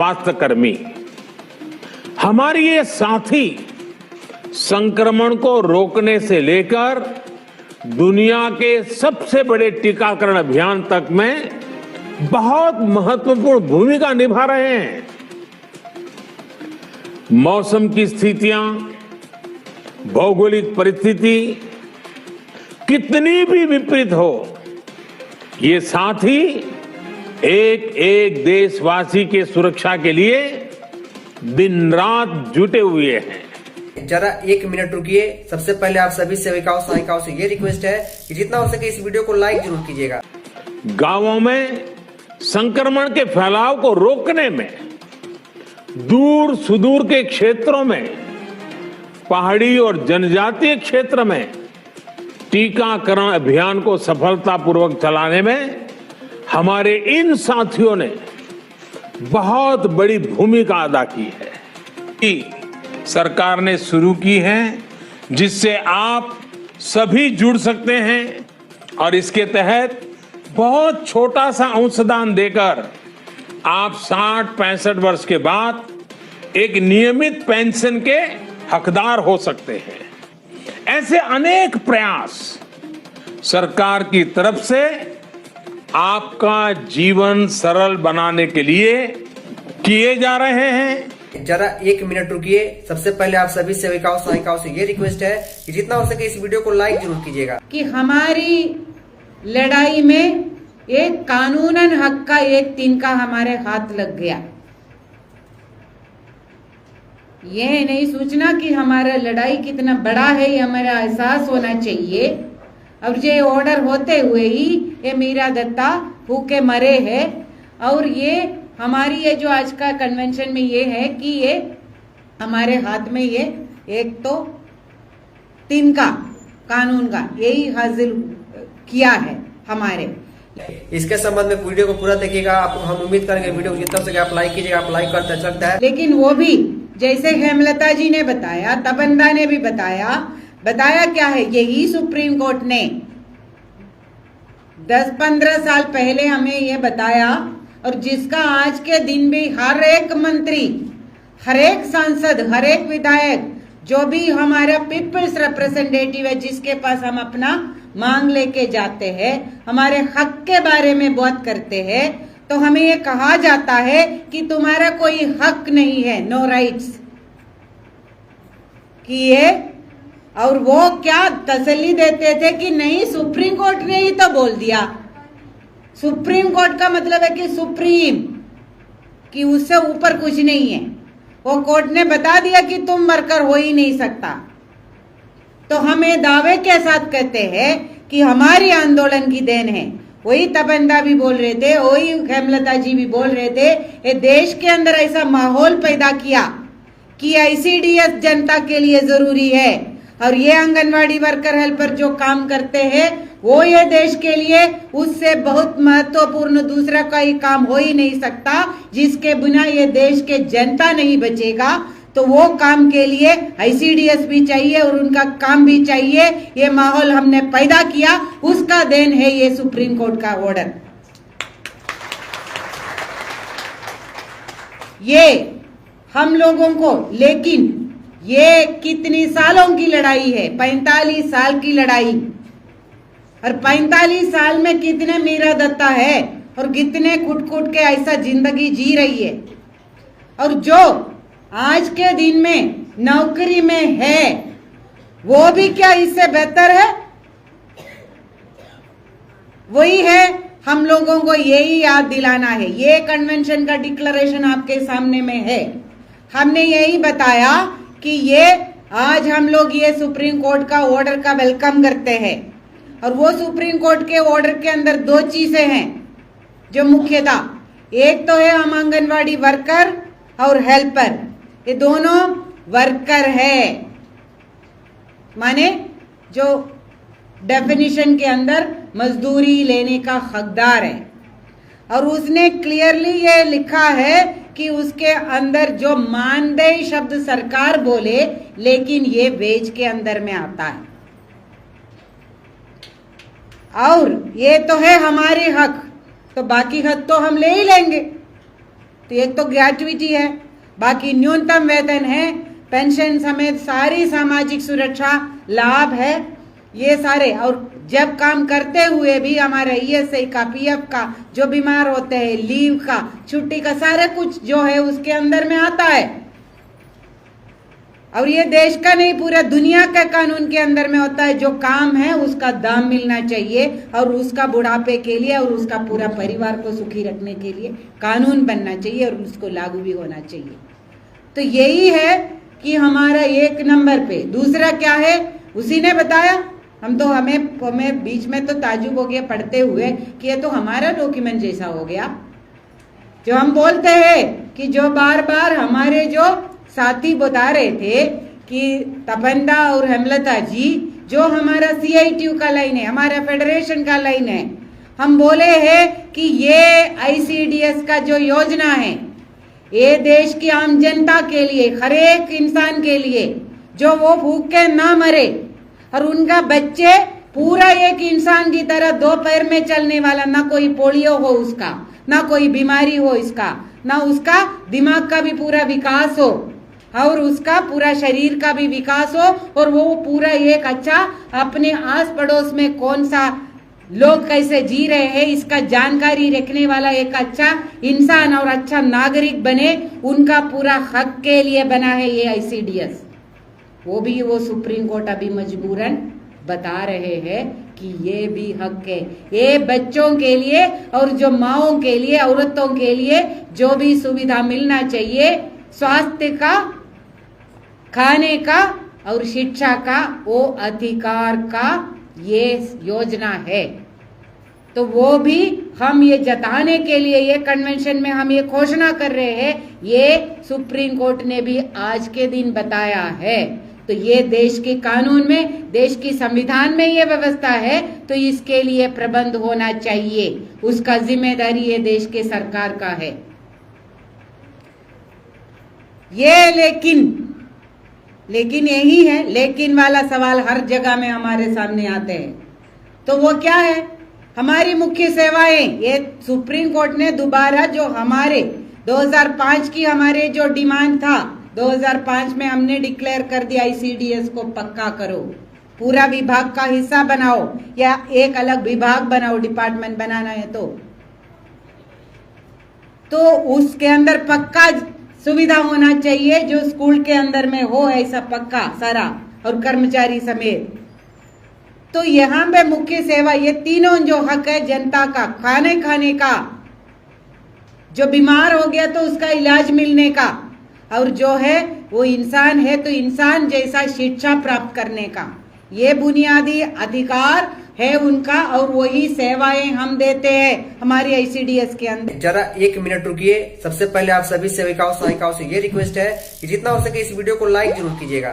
स्वास्थ्यकर्मी हमारे ये साथी संक्रमण को रोकने से लेकर दुनिया के सबसे बड़े टीकाकरण अभियान तक में बहुत महत्वपूर्ण भूमिका निभा रहे हैं। मौसम की स्थितियां, भौगोलिक परिस्थिति कितनी भी विपरीत हो, ये साथी एक एक देशवासी के सुरक्षा के लिए दिन रात जुटे हुए हैं। जरा 1 मिनट रुकिए। सबसे पहले आप सभी सेविकाओं सहायिकाओं से ये रिक्वेस्ट है कि जितना हो सके इस वीडियो को लाइक जरूर कीजिएगा। गांवों में संक्रमण के फैलाव को रोकने में, दूर सुदूर के क्षेत्रों में, पहाड़ी और जनजातीय क्षेत्र में टीकाकरण अभियान को सफलतापूर्वक चलाने में हमारे इन साथियों ने बहुत बड़ी भूमिका अदा की है। सरकार ने शुरू की है जिससे आप सभी जुड़ सकते हैं और इसके तहत बहुत छोटा सा अंशदान देकर आप 60-65 वर्ष के बाद एक नियमित पेंशन के हकदार हो सकते हैं। ऐसे अनेक प्रयास सरकार की तरफ से आपका जीवन सरल बनाने के लिए किए जा रहे हैं। जरा 1 मिनट रुकिए। सबसे पहले आप सभी सेविकाओं सहायिकाओं से ये रिक्वेस्ट है कि जितना हो सके इस वीडियो को लाइक जरूर कीजिएगा। कि हमारी लड़ाई में एक कानूनन हक का एक तिनका हमारे हाथ लग गया। ये नहीं सोचना कि हमारा लड़ाई कितना बड़ा है, ये हमारा एहसास होना चाहिए। और ये ऑर्डर होते हुए ही ये मीरा दत्ता भूखे मरे हैं। और ये हमारी ये जो आज का कन्वेंशन में ये है कि ये हमारे हाथ में ये एक तो तिनका कानून का यही हासिल किया है हमारे। इसके संबंध में वीडियो को पूरा देखिएगा। आप हम उम्मीद करेंगे वीडियो को जितना हो सके आप लाइक कीजिएगा। आप लाइक करते अच्छा लगता है। लेकिन वो भी जैसे हेमलता जी ने बताया, तबंदा ने भी बताया क्या है, यही सुप्रीम कोर्ट ने 10-15 साल पहले हमें ये बताया। और जिसका आज के दिन भी हर एक मंत्री, हर एक सांसद, हर एक विधायक, जो भी हमारा पीपल्स रिप्रेजेंटेटिव है, जिसके पास हम अपना मांग लेके जाते हैं, हमारे हक के बारे में बात करते हैं, तो हमें ये कहा जाता है कि तुम्हारा कोई हक नहीं है, नो राइट्स। कि ये और वो क्या तसल्ली देते थे कि नहीं, सुप्रीम कोर्ट ने ही तो बोल दिया। सुप्रीम कोर्ट का मतलब है कि सुप्रीम, कि उससे ऊपर कुछ नहीं है। वो कोर्ट ने बता दिया कि तुम वर्कर हो ही नहीं सकता। तो हम ये दावे के साथ कहते हैं कि हमारी आंदोलन की देन है। वही तबंदा भी बोल रहे थे, वही हेमलता जी भी बोल रहे थे, ये देश के अंदर ऐसा माहौल पैदा किया कि आईसीडीएस जनता के लिए जरूरी है। और ये आंगनवाड़ी वर्कर हेल्पर जो काम करते हैं वो ये देश के लिए उससे बहुत महत्वपूर्ण दूसरा कोई काम हो ही नहीं सकता, जिसके बिना ये देश के जनता नहीं बचेगा। तो वो काम के लिए आईसीडीएस भी चाहिए और उनका काम भी चाहिए। ये माहौल हमने पैदा किया, उसका देन है ये सुप्रीम कोर्ट का ऑर्डर। ये हम लोगों को, लेकिन ये कितनी सालों की लड़ाई है, 45 साल की लड़ाई। और 45 साल में कितने मीरा दत्ता है और कितने कुट के ऐसा जिंदगी जी रही है। और जो आज के दिन में नौकरी में है वो भी क्या इससे बेहतर है? वही है, हम लोगों को यही याद दिलाना है। ये कन्वेंशन का डिक्लेरेशन आपके सामने में है। हमने यही बताया कि ये आज हम लोग ये सुप्रीम कोर्ट का ऑर्डर का वेलकम करते हैं। और वो सुप्रीम कोर्ट के ऑर्डर के अंदर 2 चीजें हैं जो मुख्य था। एक तो है हम आंगनवाड़ी वर्कर और हेल्पर, ये दोनों वर्कर है, माने जो डेफिनेशन के अंदर मजदूरी लेने का हकदार है। और उसने क्लियरली ये लिखा है कि उसके अंदर जो मानदेय शब्द सरकार बोले, लेकिन ये वेज के अंदर में आता है। और ये तो है हमारे हक, तो बाकी हक तो हम ले ही लेंगे। तो एक तो ग्रेजुइटी है, बाकी न्यूनतम वेतन है, पेंशन समेत सारी सामाजिक सुरक्षा लाभ है, ये सारे। और जब काम करते हुए भी हमारा ईएसआई का, पीएफ का, जो बीमार होते हैं लीव का, छुट्टी का, सारा कुछ जो है उसके अंदर में आता है। और ये देश का नहीं, पूरा दुनिया का कानून के अंदर में होता है। जो काम है उसका दाम मिलना चाहिए और उसका बुढ़ापे के लिए और उसका पूरा परिवार को सुखी रखने के लिए कानून बनना चाहिए और उसको लागू भी होना चाहिए। तो यही है कि हमारा एक नंबर पे। दूसरा क्या है, उसी ने बताया। हम तो हमें बीच में तो ताजुब हो गया पढ़ते हुए कि ये तो हमारा डॉक्यूमेंट जैसा हो गया। जो हम बोलते हैं कि जो बार बार हमारे जो साथी बता रहे थे कि तपंदा और हेमलता जी, जो हमारा CITU का लाइन है, हमारा फेडरेशन का लाइन है, हम बोले हैं कि ये ICDS का जो योजना है, ये देश की आम जनता के लिए, हर एक इंसान के लिए, जो वो भूख के ना मरे और उनका बच्चे पूरा एक इंसान की तरह दो पैर में चलने वाला, ना कोई पोलियो हो उसका, ना कोई बीमारी हो इसका, ना उसका दिमाग का भी पूरा विकास हो और उसका पूरा शरीर का भी विकास हो, और वो पूरा एक अच्छा अपने आस पड़ोस में कौन सा लोग कैसे जी रहे हैं इसका जानकारी रखने वाला एक अच्छा इंसान और अच्छा नागरिक बने, उनका पूरा हक के लिए बना है ये ICDS। वो सुप्रीम कोर्ट अभी मजबूरन बता रहे हैं कि ये भी हक है, ये बच्चों के लिए और जो माओं के लिए, औरतों के लिए जो भी सुविधा मिलना चाहिए, स्वास्थ्य का, खाने का और शिक्षा का, वो अधिकार का ये योजना है। तो वो भी हम ये जताने के लिए ये कन्वेंशन में हम ये घोषणा कर रहे हैं, ये सुप्रीम कोर्ट ने भी आज के दिन बताया है। तो ये देश के कानून में, देश की संविधान में ये व्यवस्था है, तो इसके लिए प्रबंध होना चाहिए, उसका जिम्मेदारी ये देश के सरकार का है। ये लेकिन यही है, लेकिन वाला सवाल हर जगह में हमारे सामने आते हैं। तो वो क्या है, हमारी मुख्य सेवाएं, ये सुप्रीम कोर्ट ने दोबारा जो हमारे 2005 की हमारे जो डिमांड था, 2005 में हमने डिक्लेयर कर दिया ICDS को पक्का करो, पूरा विभाग का हिस्सा बनाओ या एक अलग विभाग बनाओ, डिपार्टमेंट बनाना है तो उसके अंदर पक्का सुविधा होना चाहिए, जो स्कूल के अंदर में हो ऐसा पक्का सारा, और कर्मचारी समेत। तो यहाँ पे मुख्य सेवा, ये तीनों जो हक है जनता का, खाने का, जो बीमार हो गया तो उसका इलाज मिलने का, और जो है वो इंसान है तो इंसान जैसा शिक्षा प्राप्त करने का, ये बुनियादी अधिकार है उनका, और वही सेवाएं हम देते हैं हमारी ICDS के अंदर। जरा 1 मिनट रुकिए। सबसे पहले आप सभी सेविकाओं सहायिकाओं से ये रिक्वेस्ट है कि जितना हो सके इस वीडियो को लाइक जरूर कीजिएगा।